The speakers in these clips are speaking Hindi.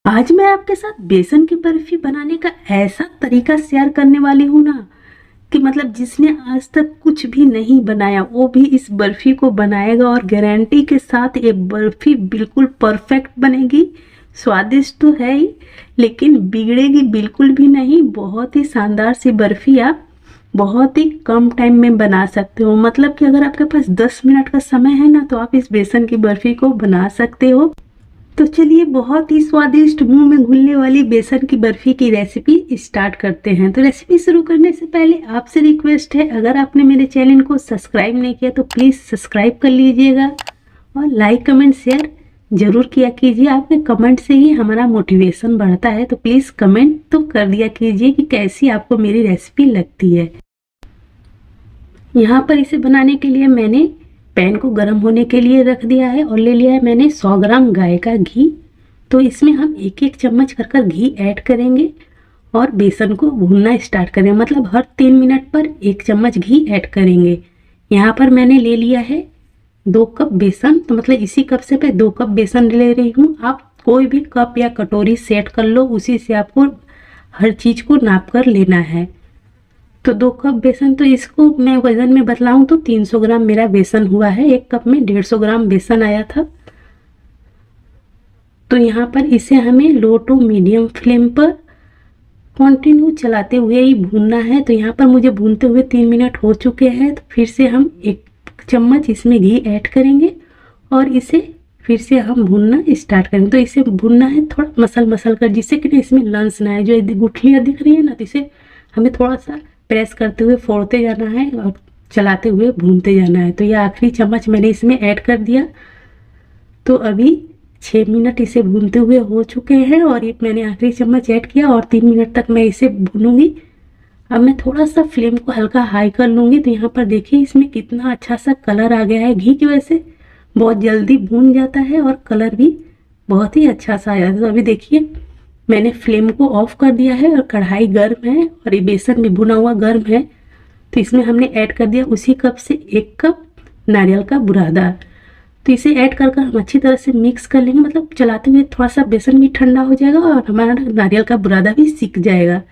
आज मैं आपके साथ बेसन की बर्फी बनाने का ऐसा तरीका शेयर करने वाली हूँ ना कि मतलब जिसने आज तक कुछ भी नहीं बनाया वो भी इस बर्फी को बनाएगा और गारंटी के साथ ये बर्फी बिल्कुल परफेक्ट बनेगी। स्वादिष्ट तो है ही लेकिन बिगड़ेगी बिल्कुल भी नहीं। बहुत ही शानदार सी बर्फी आप बहुत ही कम टाइम में बना सकते हो। मतलब कि अगर आपके पास 10 मिनट का समय है ना तो आप इस बेसन की बर्फी को बना सकते हो। तो चलिए बहुत ही स्वादिष्ट मुंह में घुलने वाली बेसन की बर्फी की रेसिपी स्टार्ट करते हैं। तो रेसिपी शुरू करने से पहले आपसे रिक्वेस्ट है, अगर आपने मेरे चैनल को सब्सक्राइब नहीं किया तो प्लीज़ सब्सक्राइब कर लीजिएगा और लाइक कमेंट शेयर ज़रूर किया कीजिए। आपके कमेंट से ही हमारा मोटिवेशन बढ़ता है। तो प्लीज़ कमेंट तो कर दिया कीजिए कि कैसी आपको मेरी रेसिपी लगती है। यहाँ पर इसे बनाने के लिए मैंने पैन को गर्म होने के लिए रख दिया है और ले लिया है मैंने 100 ग्राम गाय का घी। तो इसमें हम एक एक चम्मच कर घी ऐड करेंगे और बेसन को भूनना स्टार्ट करेंगे। मतलब हर 3 मिनट पर 1 चम्मच घी ऐड करेंगे। यहाँ पर मैंने ले लिया है 2 कप बेसन। तो मतलब इसी कप से मैं 2 कप बेसन ले रही हूँ। आप कोई भी कप या कटोरी सेट कर लो, उसी से आपको हर चीज़ को नाप कर लेना है। तो 2 कप बेसन, तो इसको मैं वज़न में बतलाऊँ तो 300 ग्राम मेरा बेसन हुआ है। 1 कप में 150 ग्राम बेसन आया था। तो यहाँ पर इसे हमें लो टू मीडियम फ्लेम पर कंटिन्यू चलाते हुए ही भूनना है। तो यहाँ पर मुझे भूनते हुए 3 मिनट हो चुके हैं। तो फिर से हम 1 चम्मच इसमें घी ऐड करेंगे और इसे फिर से हम भूनना स्टार्ट करेंगे। तो इसे भूनना है थोड़ा मसल कर, जिससे कि इसमें लंस ना आए। जो गुठलियाँ दिख रही है ना, तो इसे हमें थोड़ा सा प्रेस करते हुए फोड़ते जाना है और चलाते हुए भूनते जाना है। तो ये आखिरी चम्मच मैंने इसमें ऐड कर दिया। तो अभी 6 मिनट इसे भूनते हुए हो चुके हैं और ये मैंने आखिरी चम्मच ऐड किया और 3 मिनट तक मैं इसे भूनूंगी। अब मैं थोड़ा सा फ्लेम को हल्का हाई कर लूँगी। तो यहाँ पर देखिए इसमें कितना अच्छा सा कलर आ गया है। घी की वजह से बहुत जल्दी भून जाता है और कलर भी बहुत ही अच्छा सा आया। तो अभी देखिए मैंने फ्लेम को ऑफ कर दिया है और कढ़ाई गर्म है और ये बेसन भी भुना हुआ गर्म है। तो इसमें हमने ऐड कर दिया उसी कप से 1 कप नारियल का बुरादा। तो इसे ऐड कर हम अच्छी तरह से मिक्स कर लेंगे। मतलब चलाते हुए थोड़ा सा बेसन भी ठंडा हो जाएगा और हमारा नारियल का बुरादा भी सीख जाएगा।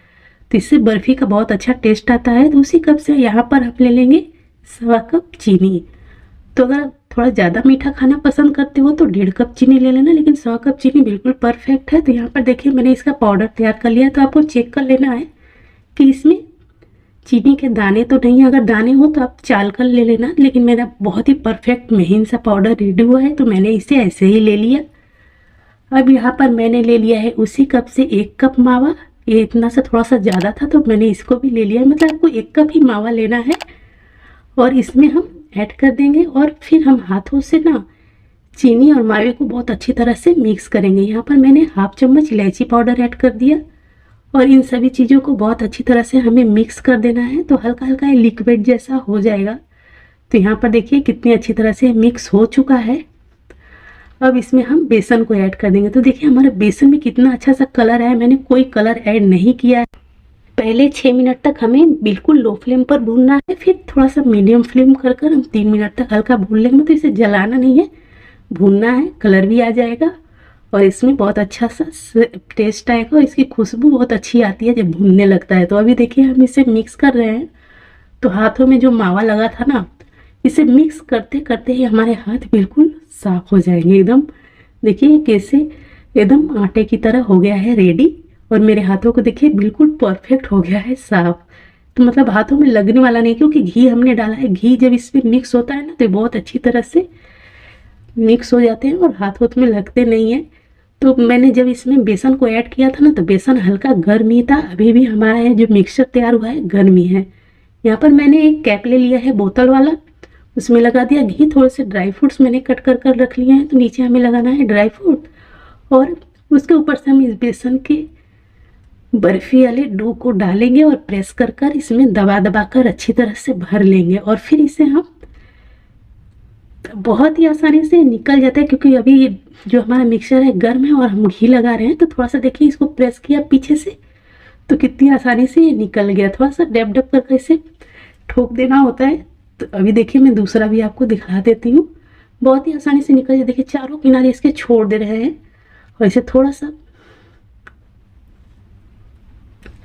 तो इससे बर्फ़ी का बहुत अच्छा टेस्ट आता है। तो उसी कप से यहाँ पर हम ले लेंगे 1.25 कप चीनी। तो अगर थोड़ा ज़्यादा मीठा खाना पसंद करते हो तो 1.5 कप चीनी ले लेना, लेकिन 100 कप चीनी बिल्कुल परफेक्ट है। तो यहाँ पर देखिए मैंने इसका पाउडर तैयार कर लिया। तो आपको चेक कर लेना है कि इसमें चीनी के दाने तो नहीं है। अगर दाने हो तो आप चाल कर ले लेना, लेकिन मेरा बहुत ही परफेक्ट महीन सा पाउडर रेडी हुआ है तो मैंने इसे ऐसे ही ले लिया। अब यहाँ पर मैंने ले लिया है उसी कप से 1 कप मावा। ये इतना सा थोड़ा सा ज़्यादा था तो मैंने इसको भी ले लिया। मतलब आपको 1 कप ही मावा लेना है और इसमें हम ऐड कर देंगे और फिर हम हाथों से ना चीनी और मावे को बहुत अच्छी तरह से मिक्स करेंगे। यहाँ पर मैंने 1/2 चम्मच इलायची पाउडर ऐड कर दिया और इन सभी चीज़ों को बहुत अच्छी तरह से हमें मिक्स कर देना है। तो हल्का हल्का लिक्विड जैसा हो जाएगा। तो यहाँ पर देखिए कितनी अच्छी तरह से मिक्स हो चुका है। अब इसमें हम बेसन को ऐड कर देंगे। तो देखिए हमारे बेसन में कितना अच्छा सा कलर है। मैंने कोई कलर ऐड नहीं किया है। पहले 6 मिनट तक हमें बिल्कुल लो फ्लेम पर भूनना है, फिर थोड़ा सा मीडियम फ्लेम कर हम 3 मिनट तक हल्का भून लेंगे। तो इसे जलाना नहीं है, भूनना है। कलर भी आ जाएगा और इसमें बहुत अच्छा सा टेस्ट आएगा और इसकी खुशबू बहुत अच्छी आती है जब भूनने लगता है। तो अभी देखिए हम इसे मिक्स कर रहे हैं। तो हाथों में जो मावा लगा था ना, इसे मिक्स करते करते ही हमारे हाथ बिल्कुल साफ हो जाएंगे एकदम। देखिए कैसे एकदम आटे की तरह हो गया है रेडी। और मेरे हाथों को देखिए बिल्कुल परफेक्ट हो गया है साफ। तो मतलब हाथों में लगने वाला नहीं, क्योंकि घी हमने डाला है। घी जब इसमें मिक्स होता है ना तो बहुत अच्छी तरह से मिक्स हो जाते हैं और हाथ में लगते नहीं है। तो मैंने जब इसमें बेसन को ऐड किया था ना तो बेसन हल्का गर्म ही था। अभी भी हमारा ये जो मिक्सचर तैयार हुआ है गर्म ही है। यहाँ पर मैंने एक कैप ले लिया है बोतल वाला, उसमें लगा दिया घी। थोड़े से ड्राई फ्रूट्स मैंने कट कर रख लिए हैं। तो नीचे हमें लगाना है ड्राई फ्रूट और उसके ऊपर से हम इस बेसन के बर्फी वाले डो को डालेंगे और प्रेस कर इसमें दबा कर अच्छी तरह से भर लेंगे। और फिर इसे हम बहुत ही आसानी से निकल जाता है, क्योंकि अभी जो हमारा मिक्सचर है गर्म है और हम घी लगा रहे हैं। तो थोड़ा सा देखिए इसको प्रेस किया पीछे से तो कितनी आसानी से ये निकल गया। थोड़ा सा डब करके इसे ठोक देना होता है। तो अभी देखिए मैं दूसरा भी आपको दिखा देती हूँ। बहुत ही आसानी से निकल जाए। देखिए चारों किनारे इसके छोड़ दे रहे हैं और इसे थोड़ा सा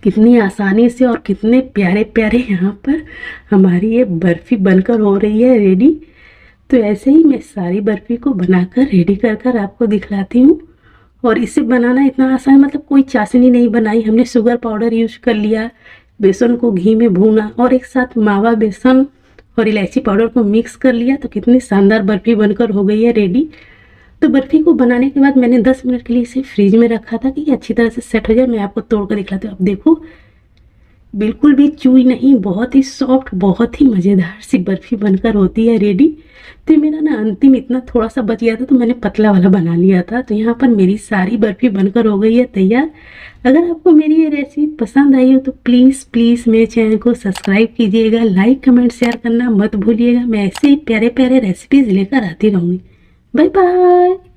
कितनी आसानी से और कितने प्यारे प्यारे यहाँ पर हमारी ये बर्फ़ी बनकर हो रही है रेडी। तो ऐसे ही मैं सारी बर्फ़ी को बनाकर रेडी कर कर आपको दिखलाती हूँ। और इसे बनाना इतना आसान है, मतलब कोई चाशनी नहीं बनाई, हमने शुगर पाउडर यूज कर लिया, बेसन को घी में भूना और एक साथ मावा, बेसन और इलायची पाउडर को मिक्स कर लिया, तो कितनी शानदार बर्फ़ी बनकर हो गई है रेडी। तो बर्फ़ी को बनाने के बाद मैंने 10 मिनट के लिए इसे फ्रिज में रखा था कि ये अच्छी तरह से सेट हो जाए। मैं आपको तोड़ कर दिखलाती हूँ। अब देखो, बिल्कुल भी चूई नहीं, बहुत ही सॉफ्ट, बहुत ही मज़ेदार सी बर्फ़ी बनकर होती है रेडी। तो मेरा ना अंतिम इतना थोड़ा सा बच गया था, तो मैंने पतला वाला बना लिया था। तो यहाँ पर मेरी सारी बर्फ़ी बनकर हो गई है तैयार। अगर आपको मेरी ये रेसिपी पसंद आई हो तो प्लीज़ प्लीज़ मेरे चैनल को सब्सक्राइब कीजिएगा, लाइक कमेंट शेयर करना मत भूलिएगा। मैं ऐसे ही प्यारे प्यारे रेसिपीज़ लेकर आती रहूँगी। Bye bye.